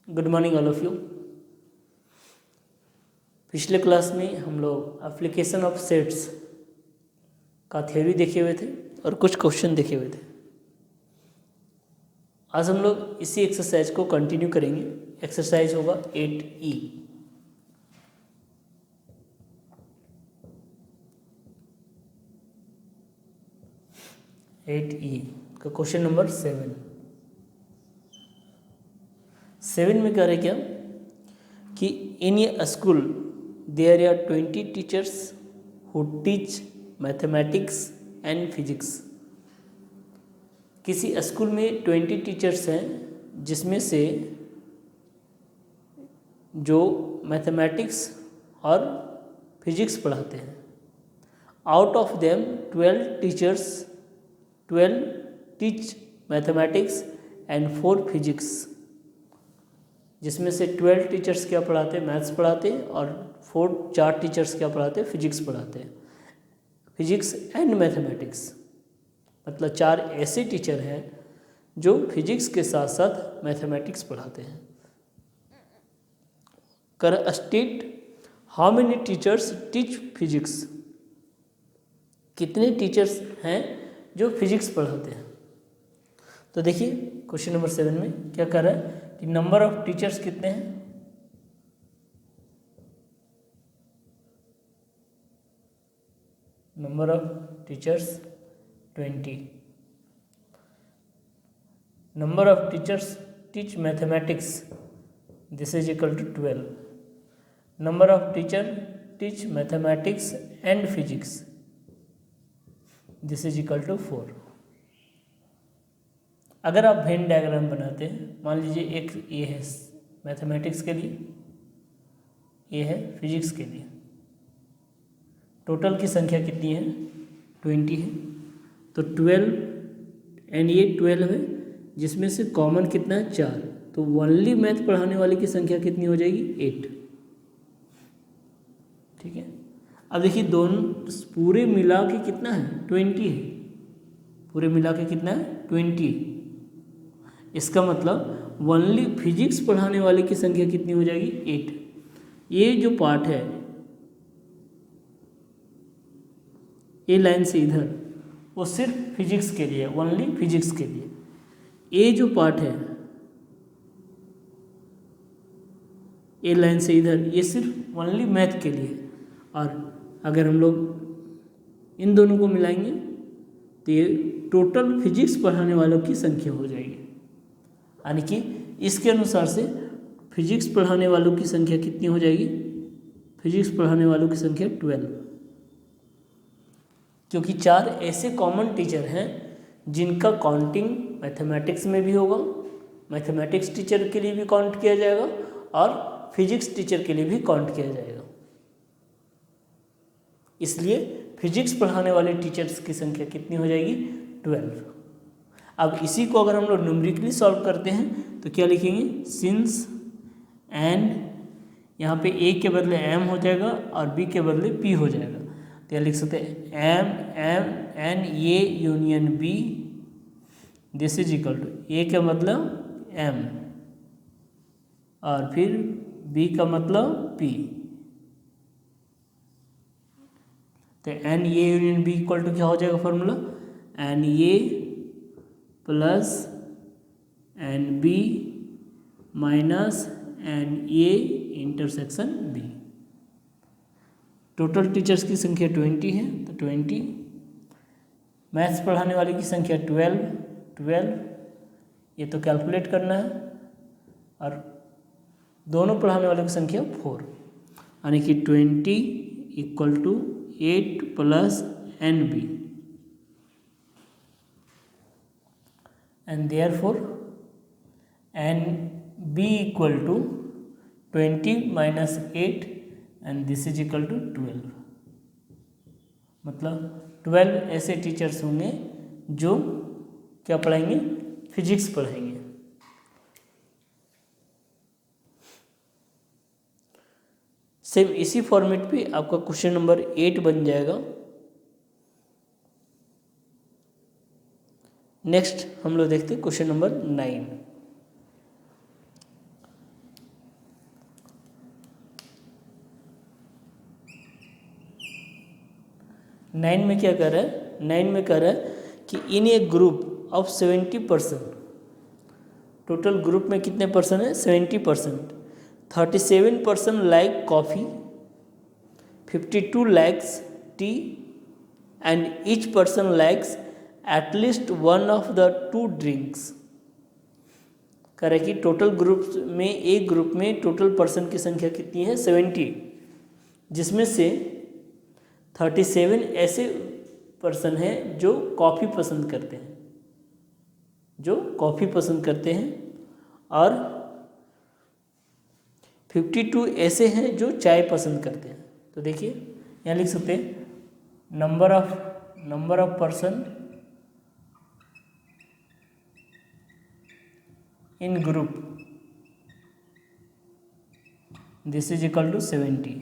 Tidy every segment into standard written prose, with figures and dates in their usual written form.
Good morning all of you. पिछले class में हम लोग एप्लीकेशन ऑफ सेट्स का थ्योरी देखे हुए थे और कुछ क्वेश्चन देखे हुए थे। आज हम लोग इसी एक्सरसाइज को कंटिन्यू करेंगे। एक्सरसाइज होगा 8E। का क्वेश्चन नंबर 7 में कह रहे क्या कि in a school there are 20 teachers who teach mathematics and physics. किसी स्कूल में 20 टीचर्स हैं जिसमें से जो मैथमेटिक्स और फिजिक्स पढ़ाते हैं। Out of them 12 teach mathematics and 4 physics. जिसमें से 12 टीचर्स क्या पढ़ाते हैं, मैथ्स पढ़ाते हैं, और 4 टीचर्स क्या पढ़ाते हैं, फिजिक्स पढ़ाते हैं। फिजिक्स एंड मैथमेटिक्स मतलब 4 ऐसे टीचर हैं जो फिजिक्स के साथ साथ मैथमेटिक्स पढ़ाते हैं। कर state how many teachers teach physics. कितने टीचर्स हैं जो फिजिक्स पढ़ाते हैं। तो देखिए क्वेश्चन नंबर 7 में क्या कर रहा है कि नंबर ऑफ टीचर्स कितने हैं। Number of teachers 20। Number of teachers teach mathematics, this is equal to 12। Number of teacher teach mathematics and physics, this is equal to 4। अगर आप वेन डायग्राम बनाते हैं, मान लीजिए एक ये है मैथमेटिक्स के लिए, ये है फिजिक्स के लिए। टोटल की संख्या कितनी है, 20 है। तो 12 एंड ये 12 है, जिसमें से कॉमन कितना है, 4। तो ओनली मैथ पढ़ाने वाले की संख्या कितनी हो जाएगी, 8। ठीक है। अब देखिए दोनों पूरे मिला के कितना है, 20 है। पूरे मिला के कितना है, 20। इसका मतलब ओनली फिजिक्स पढ़ाने वाले की संख्या कितनी हो जाएगी, 8। ये जो पार्ट है, ये लाइन से इधर, वो सिर्फ फिजिक्स के लिए, ओनली फिजिक्स के लिए। ये जो पार्ट है, ये लाइन से इधर, ये सिर्फ ओनली मैथ के लिए। और अगर हम लोग इन दोनों को मिलाएंगे तो ये टोटल फिजिक्स पढ़ाने वालों की संख्या हो जाएगी। यानी कि इसके अनुसार से फिजिक्स पढ़ाने वालों की संख्या कितनी हो जाएगी, फिजिक्स पढ़ाने वालों की संख्या 12। क्योंकि 4 ऐसे कॉमन टीचर हैं जिनका काउंटिंग मैथमेटिक्स में भी होगा, मैथमेटिक्स टीचर के लिए भी काउंट किया जाएगा और फिजिक्स टीचर के लिए भी काउंट किया जाएगा। इसलिए फिजिक्स पढ़ाने वाले टीचर्स की संख्या कितनी हो जाएगी, 12। अब इसी को अगर हम लोग न्यूमेरिकली सॉल्व करते हैं तो क्या लिखेंगे, सिंस एंड, यहाँ पे ए के बदले एम हो जाएगा और बी के बदले पी हो जाएगा। तो यह लिख सकते हैं M N A union B, this is equal to A का मतलब एम और फिर बी का मतलब पी। तो n A union B equal to क्या हो जाएगा formula, n A plus n B minus n A intersection B. Total teachers की संख्या 20 है, तो 20। मैथ्स पढ़ाने वाले की संख्या 12। ये तो कैलकुलेट करना है। और दोनों पढ़ाने वालों की संख्या 4, यानी कि 20 equal to 8 plus n B. And therefore n B equal to 20 minus 8 and this is equal to 12। मतलब 12 ऐसे टीचर्स होंगे जो क्या पढ़ाएंगे, फिजिक्स पढ़ाएंगे। सेम इसी फॉर्मेट पे आपका क्वेश्चन नंबर 8 बन जाएगा। नेक्स्ट हम लोग देखते हैं क्वेश्चन नंबर 9। 9 में क्या कर रहा है, 9 में कह रहा है कि in A group of 70%, total group में कितने पर्सन है 70%, 37% like coffee, 52 likes T and each person likes at least one of the two drinks. कह रहा है कि टोटल ग्रुप में, एक ग्रुप में टोटल पर्सन की संख्या कितनी है 70, जिसमें से 37 ऐसे पर्सन हैं जो कॉफ़ी पसंद करते हैं, जो कॉफ़ी पसंद करते हैं, और 52 ऐसे हैं जो चाय पसंद करते हैं। तो देखिए यहाँ लिख सकते हैं number of person in group, this is equal to 70।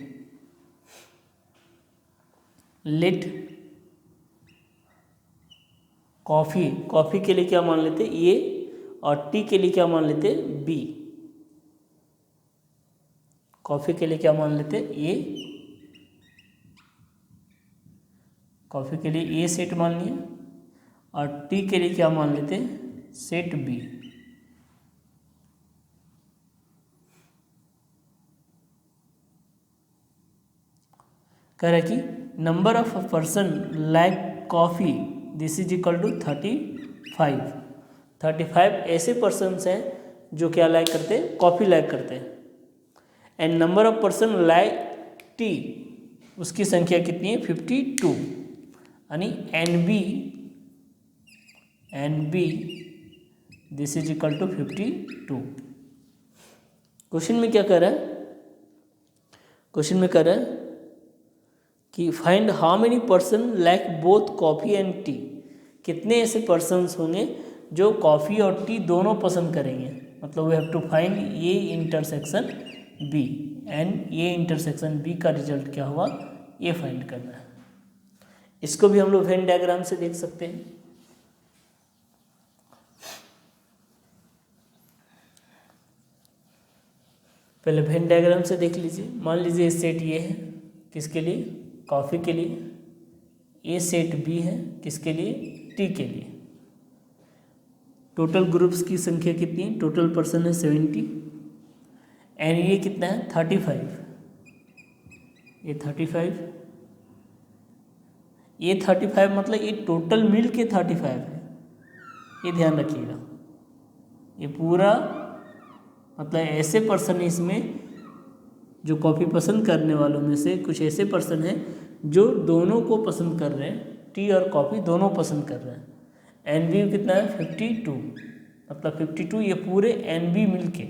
Let coffee के लिए क्या मान लेते ए, और टी के लिए क्या मान लेते बी। कॉफ़ी के लिए क्या मान लेते ए, कॉफ़ी के लिए ए सेट मान लिया, और टी के लिए क्या मान लेते सेट बी। कह रहा है कि number of person like coffee, this is equal to 35 ऐसे पर्सन्स हैं जो क्या लाइक करते हैं, कॉफ़ी लाइक करते हैं। And number of person like tea, उसकी संख्या कितनी है 52, यानी n B this is equal to 52। Question में क्या कर रहा है, क्वेश्चन में कर रहा है कि find how many person like both coffee and T, कितने ऐसे पर्सन्स होंगे जो कॉफ़ी और टी दोनों पसंद करेंगे। मतलब we have to find A intersection B, and A intersection B का रिजल्ट क्या हुआ ये फाइंड करना है। इसको भी हम लोग वेन डायग्राम से देख सकते हैं। पहले वेन डायग्राम से देख लीजिए। मान लीजिए सेट ये है किसके लिए, कॉफ़ी के लिए, ए सेट बी है किसके लिए, टी के लिए। टोटल ग्रुप्स की संख्या कितनी है, टोटल पर्सन है 70, एंड ये कितना है 35, ये 35, ये 35 मतलब ये टोटल मिल के 35 है, ये ध्यान रखिएगा। ये पूरा मतलब ऐसे पर्सन है इसमें जो कॉफ़ी पसंद करने वालों में से कुछ ऐसे पर्सन हैं जो दोनों को पसंद कर रहे हैं, टी और कॉफ़ी दोनों पसंद कर रहे हैं। एन बी कितना है 52, मतलब 52 ये पूरे एन बी मिल के,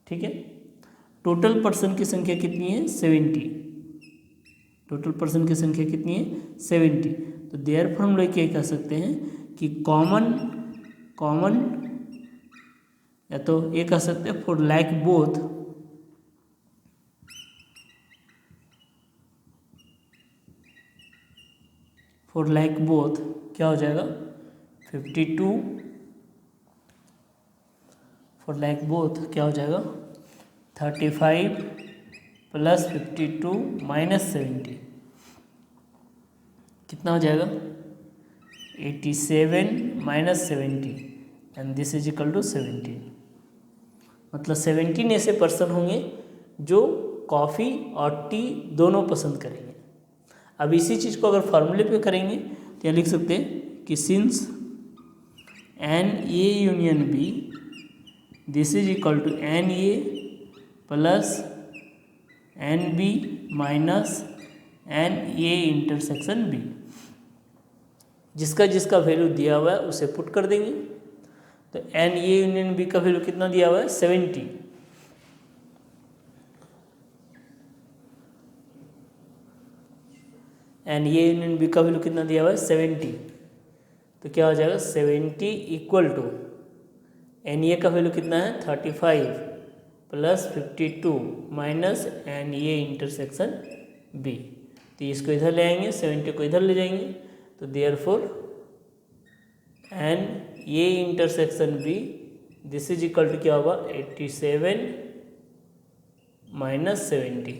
ठीक है। टोटल पर्सन की संख्या कितनी है 70, टोटल पर्सन की संख्या कितनी है 70। तो देयरफॉर हम लोग क्या कह सकते हैं कि कॉमन या तो ये कह सकते हैं for like both, for like both क्या हो जाएगा 52, फॉर लाइक बोथ क्या हो जाएगा 35 प्लस 52 माइनस 70 कितना हो जाएगा 87 minus 70, and this is equal to 17। मतलब 17 ऐसे पर्सन होंगे जो कॉफ़ी और टी दोनों पसंद करेंगे। अब इसी चीज़ को अगर फॉर्मूले पे करेंगे तो यहाँ लिख सकते हैं कि since n A union B this is equal to n A plus n B minus n A intersection B. जिसका जिसका वैल्यू दिया हुआ है उसे पुट कर देंगे। तो एन ए यूनियन बी का वैल्यू कितना दिया हुआ है 70, एन ए यूनियन बी का वैल्यू कितना दिया हुआ है 70। तो क्या हो जाएगा 70 इक्वल टू एन ए का वैल्यू कितना है 35 plus 52 minus n A intersection B. तो इसको इधर ले आएंगे, 70 को इधर ले जाएंगे, तो therefore n A intersection B this is equal to क्या होगा 87 minus 70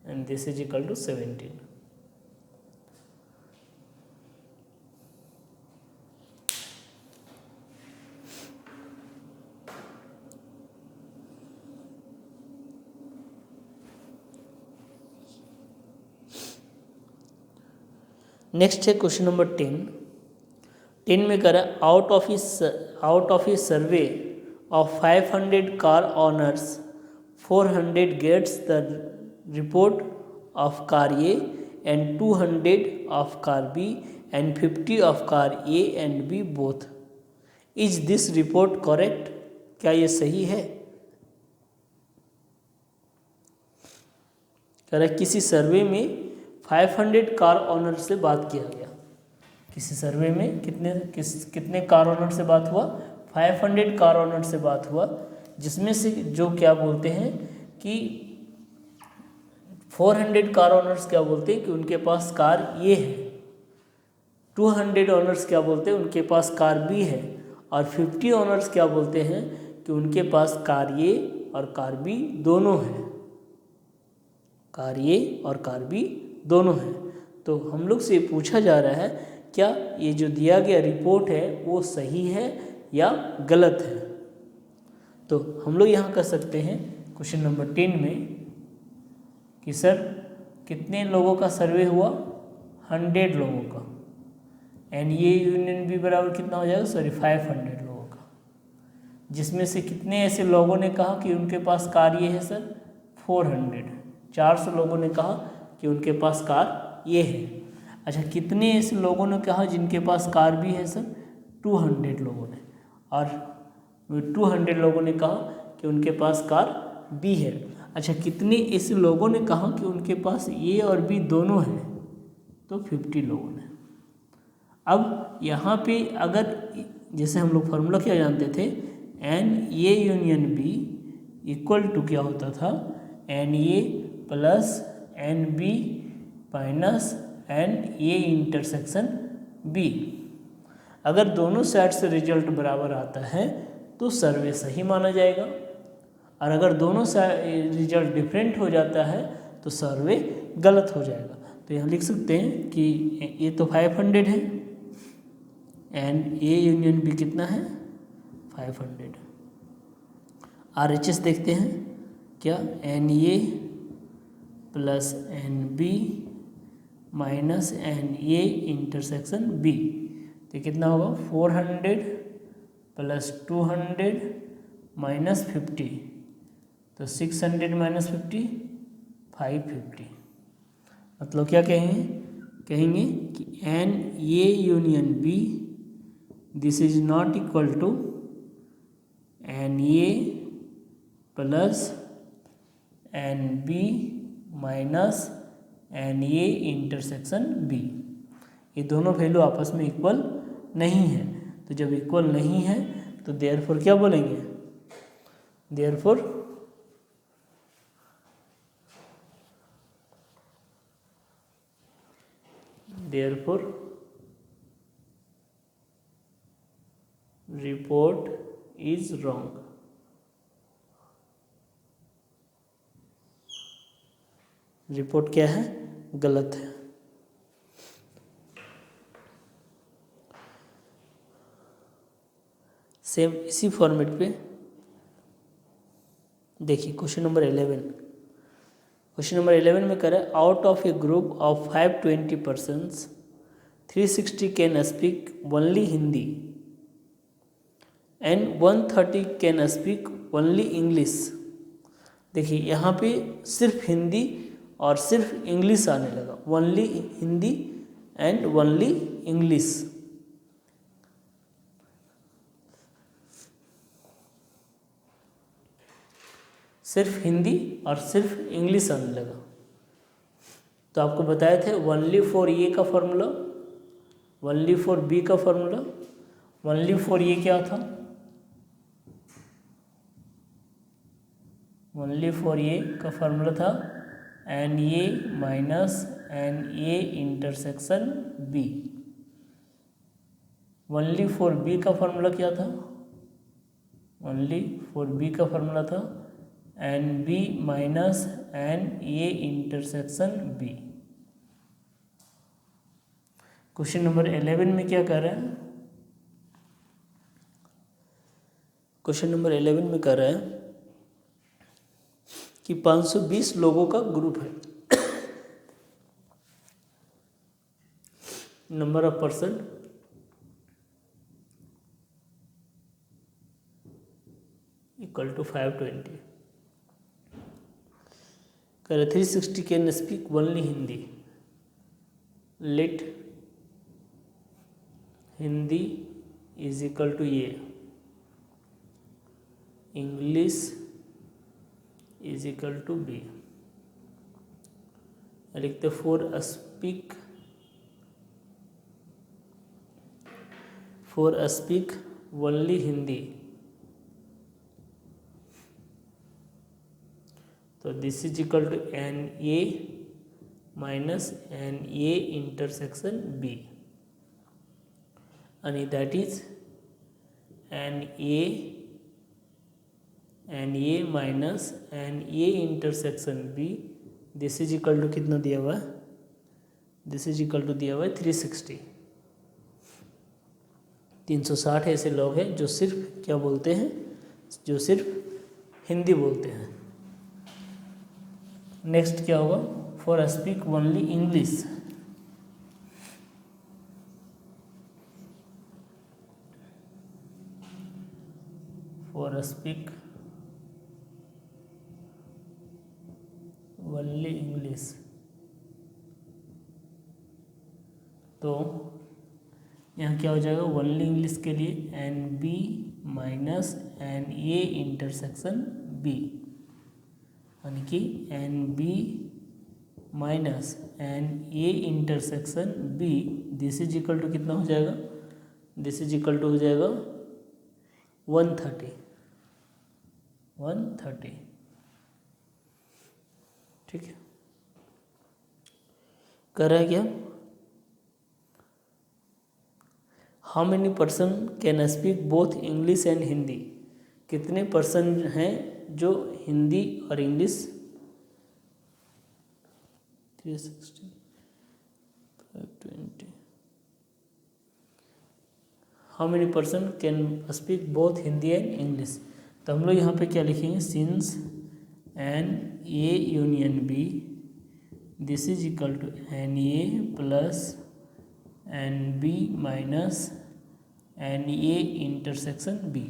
and this is equal to 17। Next है क्वेश्चन नंबर 10 में करा out of a survey of 500 car owners 400 gets the report of car A and 200 of car B and 50 of car A and B both. Is this report correct? क्या ये सही है? कह रहा है किसी सर्वे में 500 कार ओनर से बात किया गया। किसी सर्वे में कितने कार ओनर से बात हुआ? 500 कार ओनर से बात हुआ, जिसमें से जो क्या बोलते हैं कि 400 कार ओनर्स क्या बोलते हैं कि उनके पास कार ये है, 200 ओनर्स क्या बोलते हैं उनके पास कार बी है, और 50 ओनर्स क्या बोलते हैं कि उनके पास कार ए और कार बी दोनों हैं। कार ए और कार बी दोनों हैं। तो हम लोग से पूछा जा रहा है क्या ये जो दिया गया रिपोर्ट है वो सही है या गलत है। तो हम लोग यहाँ कर सकते हैं क्वेश्चन नंबर 10 में कि सर कितने लोगों का सर्वे हुआ? 100 लोगों का। एंड ये यूनियन बी बराबर कितना हो जाएगा? सॉरी 500 लोगों का, जिसमें से कितने ऐसे लोगों ने कहा कि उनके पास कार ये है? सर 400 लोगों ने कहा कि उनके पास कार ये है। अच्छा, कितने ऐसे लोगों ने कहा जिनके पास कार भी है? सर 200 लोगों ने। और 200 लोगों ने कहा कि उनके पास कार बी है। अच्छा, कितने ऐसे लोगों ने कहा कि उनके पास ए और बी दोनों हैं? तो 50 लोगों ने। अब यहाँ पे अगर जैसे हम लोग फार्मूला क्या जानते थे, n A union B equal to क्या होता था? N A plus n B minus n A intersection B. अगर दोनों साइड से रिजल्ट बराबर आता है तो सर्वे सही माना जाएगा, और अगर दोनों रिजल्ट डिफरेंट हो जाता है तो सर्वे गलत हो जाएगा। तो यहाँ लिख सकते हैं कि ये तो 500 है एंड ए यूनियन बी कितना है? 500। RHS देखते हैं क्या? N A plus n B minus n A intersection B, तो कितना होगा? 400 प्लस 200 माइनस 50, तो 600 माइनस 50 550। मतलब क्या कहेंगे कि n A union B this is not equal to n A plus n B minus n A intersection B. ये दोनों वैल्यू आपस में इक्वल नहीं है। तो जब इक्वल नहीं है तो देयरफॉर क्या बोलेंगे? Therefore report is wrong. Report क्या है? गलत है। सेम इसी फॉर्मेट पे देखिए क्वेश्चन नंबर 11। क्वेश्चन नंबर 11 में करें out of A group of 520 persons 360 can speak only Hindi and 130 can speak only English. देखिए यहाँ पे सिर्फ हिंदी और सिर्फ इंग्लिश आने लगा, only Hindi and only English. सिर्फ हिंदी और सिर्फ इंग्लिश आने लगा। तो आपको बताए थे ओनली फॉर ए का फॉर्मूला, ओनली फॉर बी का फॉर्मूला, ओनली फॉर ए क्या था? ओनली फॉर ए का फॉर्मूला था n A minus n A intersection B. Only for B का फॉर्मूला क्या था? ओनली फॉर बी का फॉर्मूला था n B minus n A intersection B. Question number 11 में क्या कर रहा है? क्वेश्चन नंबर 11 में कर रहा है कि 520 लोगों का ग्रुप है। Number of person equal to 520. करे 360 can speak only Hindi. Let Hindi is equal to A, English is equal to B. लिखते फॉर स्पीक ओनली हिंदी. तो this is equal to n A minus n A intersection B, आणि that is n A minus n A intersection B. This is equal to कितना दिया हुआ है, this is equal to दिया हुआ है 360. 360 ऐसे लोग हैं जो सिर्फ क्या बोलते हैं, जो सिर्फ हिंदी बोलते हैं. नेक्स्ट क्या होगा, for speak only English. For speak only English. तो यहाँ क्या हो जाएगा, ओनली इंग्लिश के लिए n B minus n A intersection B, यानी कि n B minus n A intersection B. This is equal to कितना हो जाएगा, दिस इज इक्वल टू हो जाएगा 130. ठीक है. कह रहा है क्या, how many person can speak both English and Hindi. कितने पर्सन हैं जो हिंदी और English 360 520. How many person can speak both Hindi and English. तो हम लोग यहाँ पे क्या लिखेंगे, since n A union B this is equal to n A plus n B minus n A intersection B.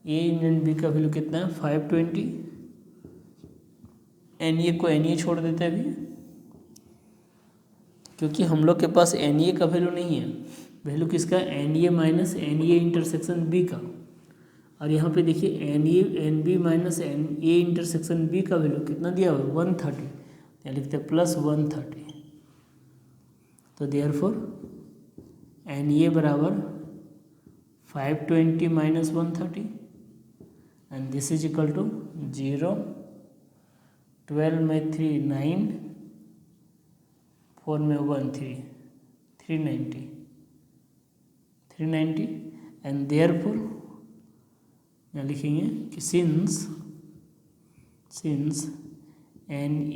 A union B का value कितना है 520. एन ए को एन ए छोड़ देते हैं अभी, क्योंकि हम लोग के पास एन ए का वैल्यू नहीं है. वैल्यू किसका, n A minus n A intersection B का. और यहाँ पे देखिए n A n B minus n A intersection B का वैल्यू कितना दिया हुआ है 130. यहाँ लिखते हैं प्लस 130. तो देयरफॉर एन ए बराबर 520 minus 130 and this is equal to 0. 12 में 3 9, 4 में 1 3, 390 एंड देयरफॉर यहाँ लिखेंगे कि since n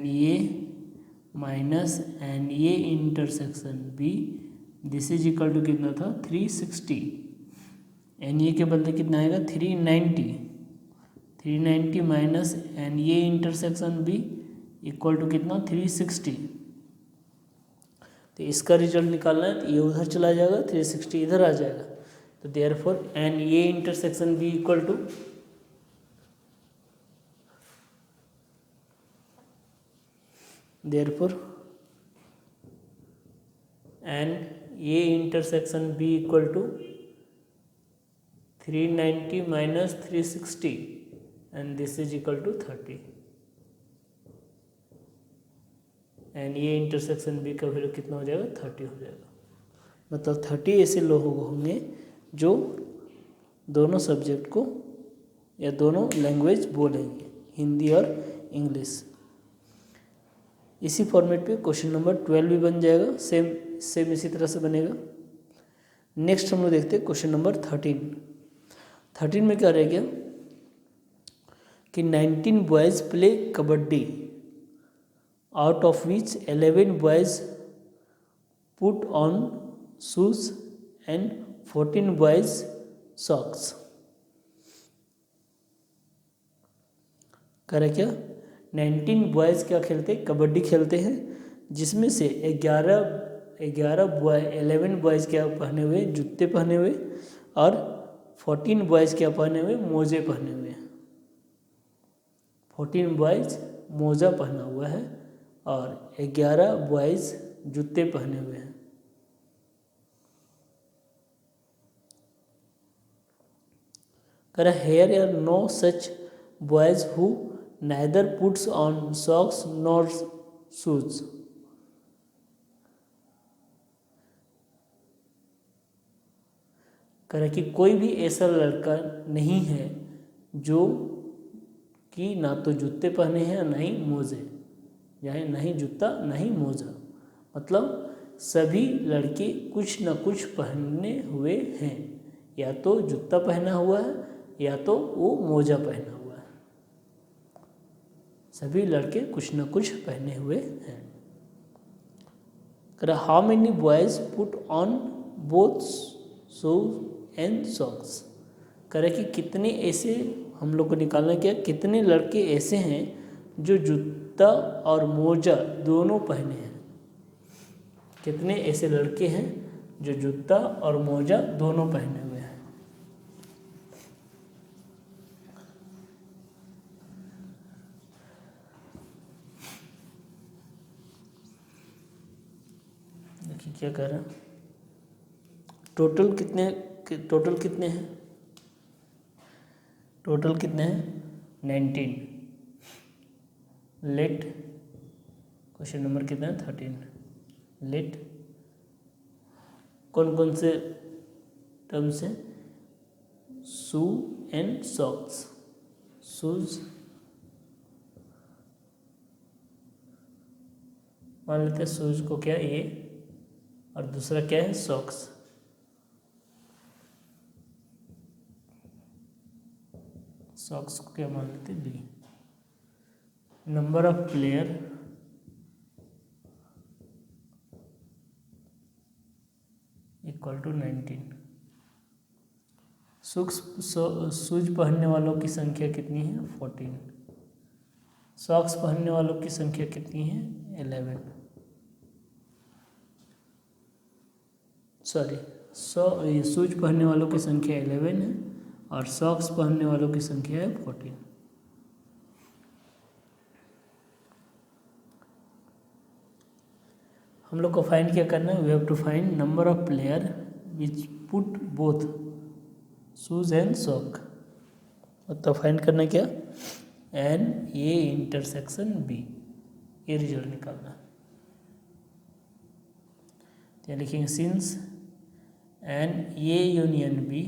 A minus n A intersection B this is equal to कितना था 360. एन ए के बदले कितना आएगा 390 minus n A intersection B equal to कितना 360. तो इसका रिजल्ट निकालना है तो ये उधर चला जाएगा, 360 इधर आ जाएगा. तो therefore n A intersection B equal to therefore n A intersection B equal to 390 minus 360 and this is equal to 30. And ये इंटरसेक्शन बी का वैल्यू कितना हो जाएगा 30 हो जाएगा. मतलब 30 ऐसे लोग होंगे जो दोनों सब्जेक्ट को या दोनों लैंग्वेज बोलेंगे, हिंदी और इंग्लिश. इसी फॉर्मेट पे क्वेश्चन नंबर 12 भी बन जाएगा, सेम इसी तरह से बनेगा. नेक्स्ट हम लोग देखते हैं क्वेश्चन नंबर 13 में क्या रह गया कि 19 boys play kabaddi out of which 11 boys put on shoes and 14 boys socks. करे क्या 19 बॉयज़ क्या खेलते हैं, कबड्डी खेलते हैं, जिसमें से 11 बॉयज़ क्या पहने हुए, जूते पहने हुए, और 14 बॉयज़ क्या पहने हुए, मोजे पहने हुए। 14 बॉयज़ मोजा पहना हुआ है और 11 बॉयज़ जूते पहने हुए हैं। कह रहा here are no such boys who neither puts on socks nor shoes. कह रहा कि कोई भी ऐसा लड़का नहीं है जो कि ना तो जूते पहने हैं ना ही मोजे, यानी ना ही जूता ना ही मोजा, मतलब सभी लड़के कुछ ना कुछ पहने हुए हैं, या तो जूता पहना हुआ है या तो वो मोजा पहना हुआ है। सभी लड़के कुछ ना कुछ पहने हुए हैं। कह रहा how many boys put on both shoes and socks. कह रहा कि कितने ऐसे, हम लोग को निकालना क्या, कितने लड़के ऐसे हैं जो जूता और मोजा दोनों पहने हैं। कितने ऐसे लड़के हैं जो जूता और मोजा दोनों पहने हुए हैं। देखिए क्या कह रहा है, टोटल कितने हैं, टोटल कितने हैं 19। लेट क्वेश्चन नंबर कितना है 13। लेट कौन कौन से टर्म्स हैं, शू एंड सॉक्स। शूज मान लेते हैं, शूज को क्या ए, और दूसरा क्या है सॉक्स। सॉक्स को क्या मान लेते हैं B. Number of player equal to 19। Shoes पहनने वालों की संख्या कितनी है 14। सॉक्स पहनने वालों की संख्या कितनी है 11। शूज पहनने वालों की संख्या 11 है और सॉक्स पहनने वालों की संख्या है 14। हम लोग को फाइंड क्या करना है, we have to find number of player which put both shoes and sock. तो फाइंड करना क्या, एन ए इंटरसेक्शन बी, ये रिजल्ट निकालना। तो लिखेंगे since n A union B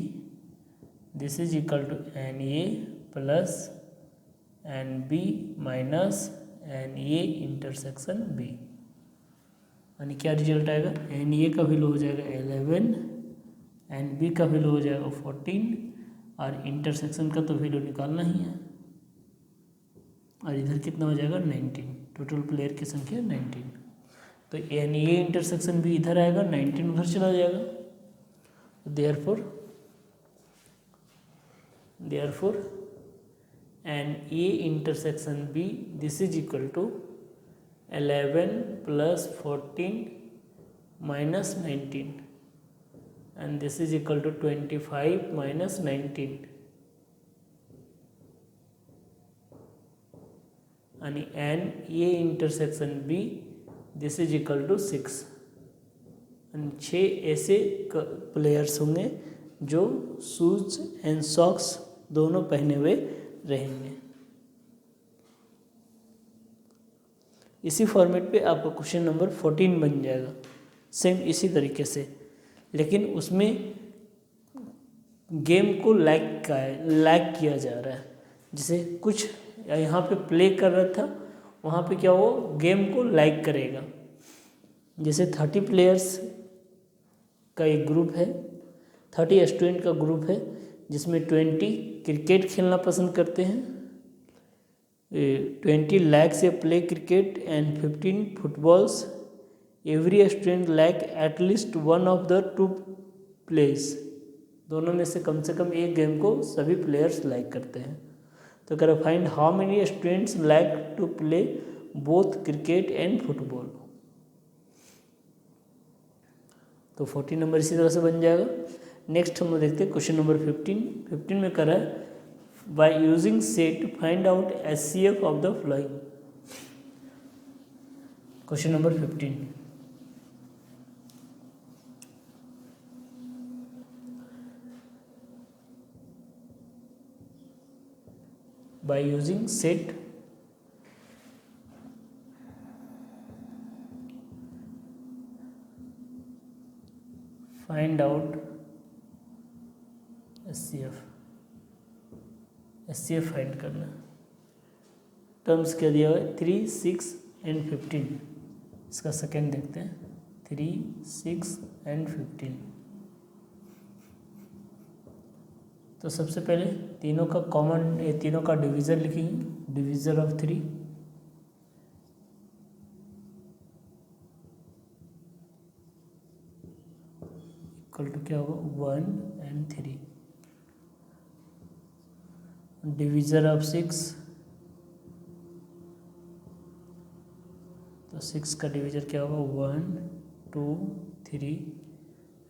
this is equal to n A plus n B minus n A intersection B, यानी क्या result आएगा, एन ए का वैल्यू हो जाएगा 11, एन बी का वैल्यू हो जाएगा 14, और इंटरसेक्शन का तो वैल्यू निकालना ही है, और इधर कितना हो जाएगा 19। टोटल प्लेयर की संख्या 19। तो एन ए इंटरसेक्शन भी इधर आएगा, 19 उधर चला जाएगा। therefore n A intersection B this is equal to 11 plus 14 minus 19, and this is equal to 25 minus 19, and n A intersection B this is equal to 6। 6 ऐसे प्लेयर्स होंगे जो शूज एंड सॉक्स दोनों पहने हुए रहेंगे। इसी फॉर्मेट पे आपका क्वेश्चन नंबर 14 बन जाएगा, सेम इसी तरीके से, लेकिन उसमें गेम को लैग किया जा रहा है। जैसे कुछ यहाँ पे प्ले कर रहा था, वहाँ पे क्या वो गेम को लैग करेगा। जैसे 30 प्लेयर्स का एक ग्रुप है, 30 स्टूडेंट का ग्रुप है, जिसमें 20 क्रिकेट खेलना पसंद करते हैं, 20 lakhs से play cricket and 15 footballs. Every student like at least one of the two place. दोनों में से कम एक गेम को सभी प्लेयर्स लाइक करते हैं। तो कह रहा find how many students like to play both cricket and football. तो 14 नंबर इसी तरह से बन जाएगा। नेक्स्ट हम लोग देखते हैं क्वेश्चन नंबर 15 में कर रहा है by using set find out HCF of the flowing. Question number 15 by using set find out HCF find करना। टर्म्स क्या दिया हुआ है 3, 6 एंड 15। इसका सेकेंड देखते हैं 3, 6 एंड 15। तो सबसे पहले तीनों का कॉमन, ये तीनों का डिवीज़र लिखेंगे, डिवीज़र ऑफ 3 इक्वल टू क्या होगा 1 एंड 3। डिवीज़र ऑफ 6, तो 6 का डिवीज़र क्या होगा 1, 2, 3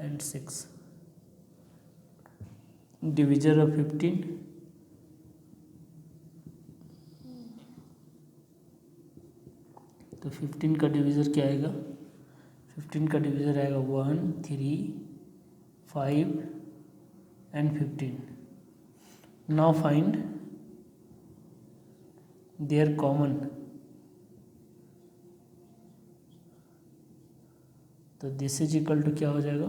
एंड 6। डिवीज़र ऑफ 15, तो 15 का डिवीज़र क्या आएगा 15 का डिवीज़र आएगा 1, 3, 5 and 15। Now find their common. तो दिस इज इक्वल टू क्या हो जाएगा,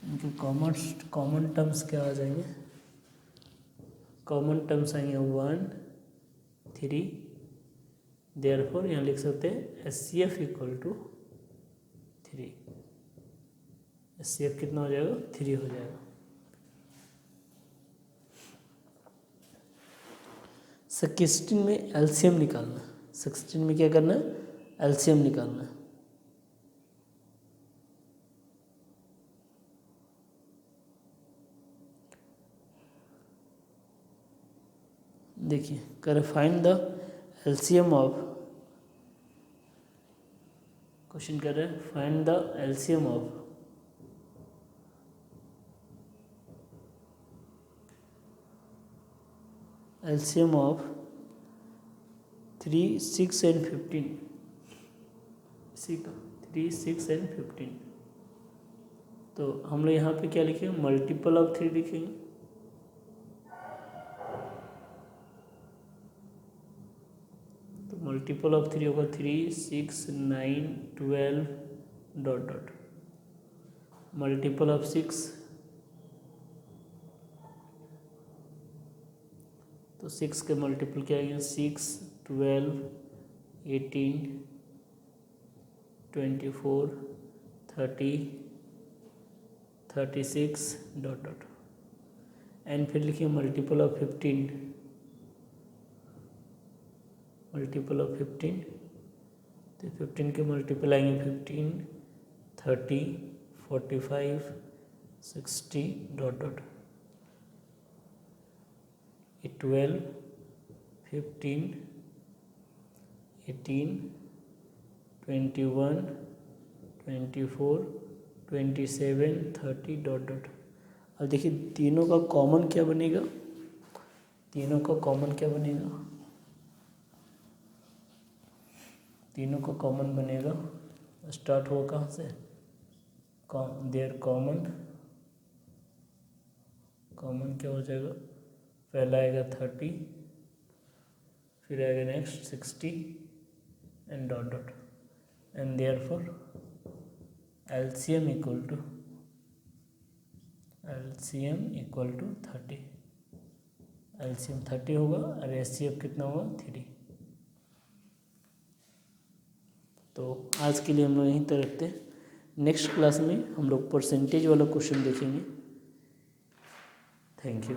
इनके कॉमन टर्म्स क्या आ जाएंगे, कॉमन टर्म्स आएंगे 1, 3। देयरफॉर यहाँ लिख सकते हैं HCF इक्वल टू 3। HCF कितना हो जाएगा 3 हो जाएगा। 16 में LCM निकालना। 16 में क्या करना है LCM निकालना है। देखिए कर find the LCM of, question कर रहे हैं find the LCM of LCM of 3, 6 and 15। इसी का 3, 6 एंड 15। तो हम लोग यहाँ पे क्या लिखेंगे मल्टीपल ऑफ 3 लिखेंगे। तो मल्टीपल ऑफ 3 होगा 3, 6, 9, 12 डॉट डॉट। मल्टीपल ऑफ 6, तो 6 के मल्टीपल क्या आएंगे 6, 12, 18, 24, 30, 36 डॉट डॉट। एंड फिर लिखिए मल्टीपल ऑफ 15, मल्टीपल ऑफ 15, तो 15 के मल्टीपल आएंगे 15, 30, 45, 60 डॉट डॉट। 12, 15, 18, 21, 24, 27, 30 dot dot. अब देखिए तीनों का कॉमन क्या बनेगा, तीनों का कॉमन क्या बनेगा, तीनों का कॉमन बनेगा, स्टार्ट हुआ कहाँ से देयर कॉमन क्या हो जाएगा, पहला आएगा 30, फिर आएगा next 60 and dot dot. And therefore LCM equal to 30। LCM 30 होगा और HCF कितना होगा 3। तो आज के लिए हम लोग यहीं तक रखते हैं। नेक्स्ट क्लास में हम लोग परसेंटेज वाला क्वेश्चन देखेंगे। Thank you.